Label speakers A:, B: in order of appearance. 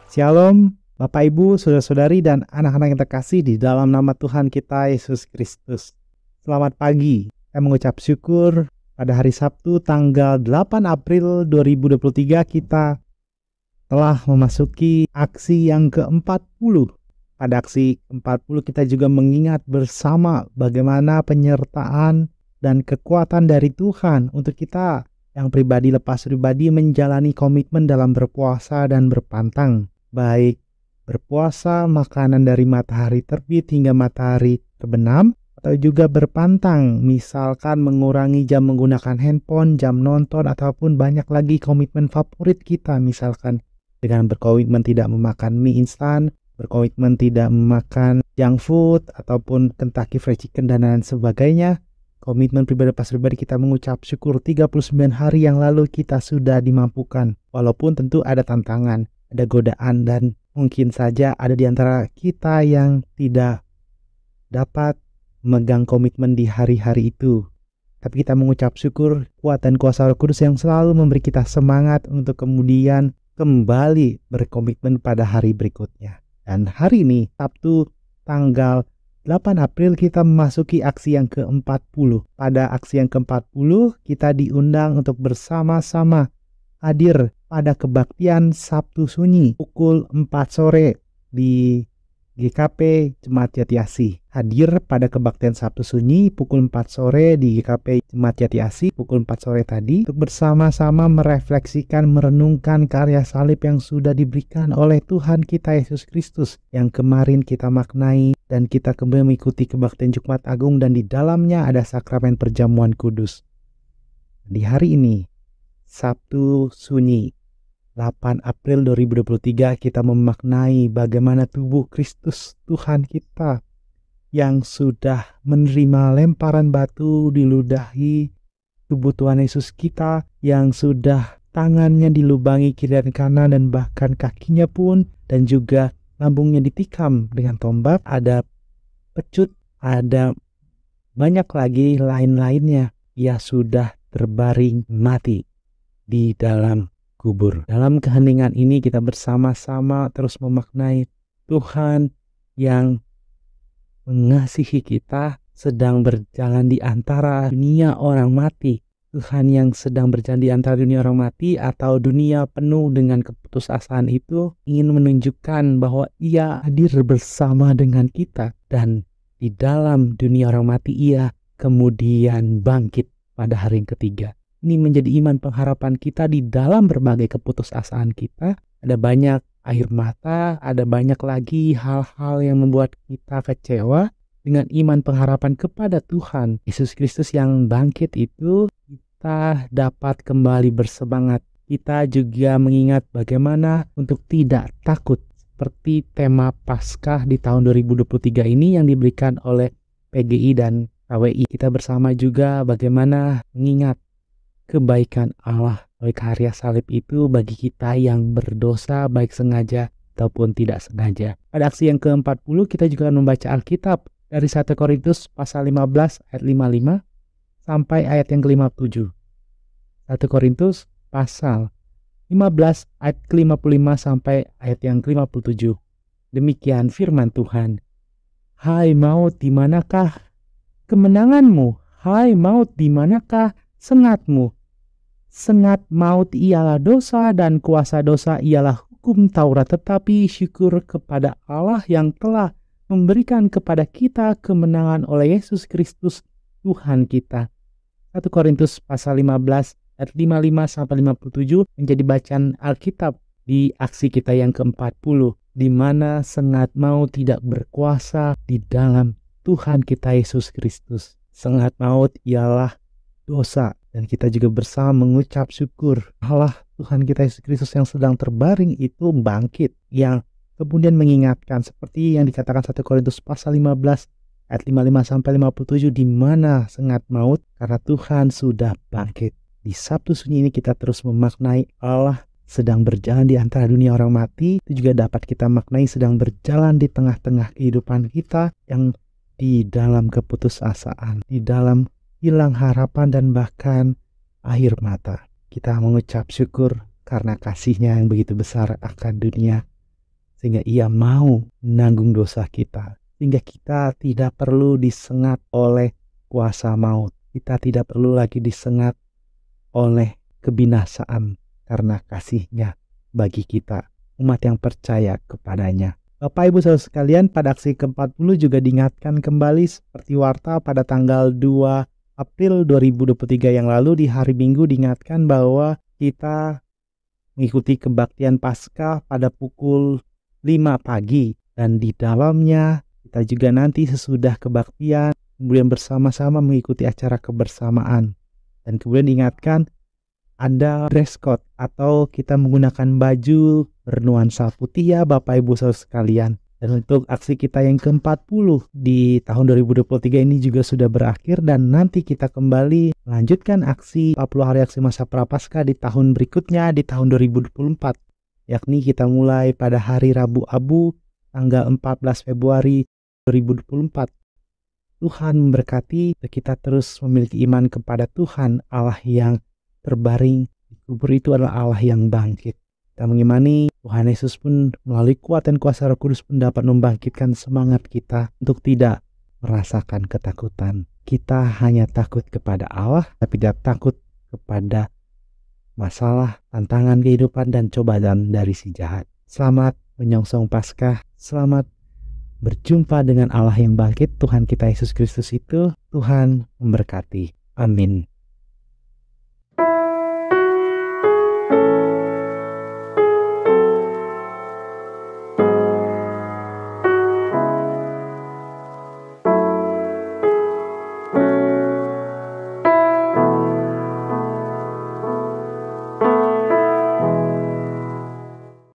A: Shalom, Bapak Ibu, Saudara-saudari, dan anak-anak yang terkasih di dalam nama Tuhan kita Yesus Kristus. Selamat pagi, saya mengucap syukur pada hari Sabtu tanggal 8 April 2023 kita telah memasuki aksi yang ke-40. Pada aksi ke-40 kita juga mengingat bersama bagaimana penyertaan dan kekuatan dari Tuhan untuk kita yang pribadi lepas pribadi menjalani komitmen dalam berpuasa dan berpantang. Baik berpuasa makanan dari matahari terbit hingga matahari terbenam, atau juga berpantang, misalkan mengurangi jam menggunakan handphone, jam nonton, ataupun banyak lagi komitmen favorit kita, misalkan dengan berkomitmen tidak memakan mie instan, berkomitmen tidak memakan junk food, ataupun Kentucky Fried Chicken dan lain sebagainya. Komitmen pribadi pas pribadi kita mengucap syukur 39 hari yang lalu kita sudah dimampukan, walaupun tentu ada tantangan, ada godaan, dan mungkin saja ada di antara kita yang tidak dapat memegang komitmen di hari-hari itu. Tapi kita mengucap syukur kuat dan kuasa Roh Kudus yang selalu memberi kita semangat untuk kemudian kembali berkomitmen pada hari berikutnya. Dan hari ini, Sabtu tanggal 8 April, kita memasuki aksi yang ke-40. Pada aksi yang ke-40, kita diundang untuk bersama-sama hadir pada kebaktian Sabtu Sunyi pukul 4 sore di GKP Jemaat Jati Asih. Hadir pada kebaktian Sabtu Sunyi pukul 4 sore di GKP Jemaat Jati Asih pukul 4 sore tadi untuk bersama-sama merefleksikan, merenungkan karya salib yang sudah diberikan oleh Tuhan kita Yesus Kristus yang kemarin kita maknai, dan kita kembali mengikuti kebaktian Jumat Agung dan di dalamnya ada sakramen perjamuan kudus. Di hari ini, Sabtu Sunyi 8 April 2023, kita memaknai bagaimana tubuh Kristus Tuhan kita yang sudah menerima lemparan batu diludahi, tubuh Tuhan Yesus kita yang sudah tangannya dilubangi kiri dan kanan, dan bahkan kakinya pun, dan juga lambungnya ditikam dengan tombak, ada pecut, ada banyak lagi lain-lainnya. Ia sudah terbaring mati di dalam kubur. Dalam keheningan ini kita bersama-sama terus memaknai Tuhan yang mengasihi kita sedang berjalan di antara dunia orang mati. Tuhan yang sedang berjalan di antara dunia orang mati atau dunia penuh dengan keputusasaan itu ingin menunjukkan bahwa Ia hadir bersama dengan kita, dan di dalam dunia orang mati Ia kemudian bangkit pada hari yang ketiga. Ini menjadi iman pengharapan kita di dalam berbagai keputusasaan kita. Ada banyak air mata, ada banyak lagi hal-hal yang membuat kita kecewa. Dengan iman pengharapan kepada Tuhan Yesus Kristus yang bangkit itu, kita dapat kembali bersemangat. Kita juga mengingat bagaimana untuk tidak takut, seperti tema Paskah di tahun 2023 ini yang diberikan oleh PGI dan KWI. Kita bersama juga bagaimana mengingat kebaikan Allah oleh karya salib itu bagi kita yang berdosa, baik sengaja ataupun tidak sengaja. Pada aksi yang ke-40 kita juga akan membaca Alkitab dari 1 Korintus pasal 15 ayat 55 sampai ayat yang ke-57. 1 Korintus pasal 15 ayat ke-55 sampai ayat yang ke-57. Demikian firman Tuhan. Hai maut, di manakah kemenanganmu? Hai maut, di manakah sengatmu? Sengat maut ialah dosa, dan kuasa dosa ialah hukum Taurat. Tetapi syukur kepada Allah yang telah memberikan kepada kita kemenangan oleh Yesus Kristus Tuhan kita. 1 Korintus pasal 15 ayat 55 sampai 57 menjadi bacaan Alkitab di aksi kita yang ke-40, di mana sengat maut tidak berkuasa di dalam Tuhan kita Yesus Kristus. Sengat maut ialah dosa, dan kita juga bersama mengucap syukur Allah Tuhan kita Yesus Kristus yang sedang terbaring itu bangkit, yang kemudian mengingatkan seperti yang dikatakan 1 Korintus pasal 15 ayat 55 sampai 57, di mana sengat maut karena Tuhan sudah bangkit. Di Sabtu Sunyi ini kita terus memaknai Allah sedang berjalan di antara dunia orang mati. Itu juga dapat kita maknai sedang berjalan di tengah-tengah kehidupan kita yang di dalam keputusasaan, di dalam hilang harapan dan bahkan akhir mata. Kita mengucap syukur karena kasih-Nya yang begitu besar akan dunia, sehingga Ia mau menanggung dosa kita, sehingga kita tidak perlu disengat oleh kuasa maut. Kita tidak perlu lagi disengat oleh kebinasaan karena kasih-Nya bagi kita, umat yang percaya kepadanya. Bapak Ibu Saudara sekalian, pada aksi ke-40 juga diingatkan kembali seperti warta pada tanggal 2 April 2023 yang lalu di hari Minggu, diingatkan bahwa kita mengikuti kebaktian Paskah pada pukul 5 pagi, dan di dalamnya kita juga nanti sesudah kebaktian kemudian bersama-sama mengikuti acara kebersamaan. Dan kemudian diingatkan ada dress code atau kita menggunakan baju bernuansa putih ya Bapak Ibu Saudara sekalian. Dan untuk aksi kita yang ke-40 di tahun 2023 ini juga sudah berakhir, dan nanti kita kembali melanjutkan aksi 40 hari aksi masa Prapaskah di tahun berikutnya di tahun 2024. Yakni kita mulai pada hari Rabu Abu tanggal 14 Februari 2024. Tuhan memberkati kita terus memiliki iman kepada Tuhan Allah yang terbaring di kubur, itu adalah Allah yang bangkit. Kita mengimani Tuhan Yesus pun melalui kuat dan kuasa Roh Kudus pun dapat membangkitkan semangat kita untuk tidak merasakan ketakutan. Kita hanya takut kepada Allah, tapi tidak takut kepada masalah, tantangan kehidupan, dan cobaan dari si jahat. Selamat menyongsong Paskah, selamat berjumpa dengan Allah yang bangkit, Tuhan kita Yesus Kristus itu. Tuhan memberkati. Amin.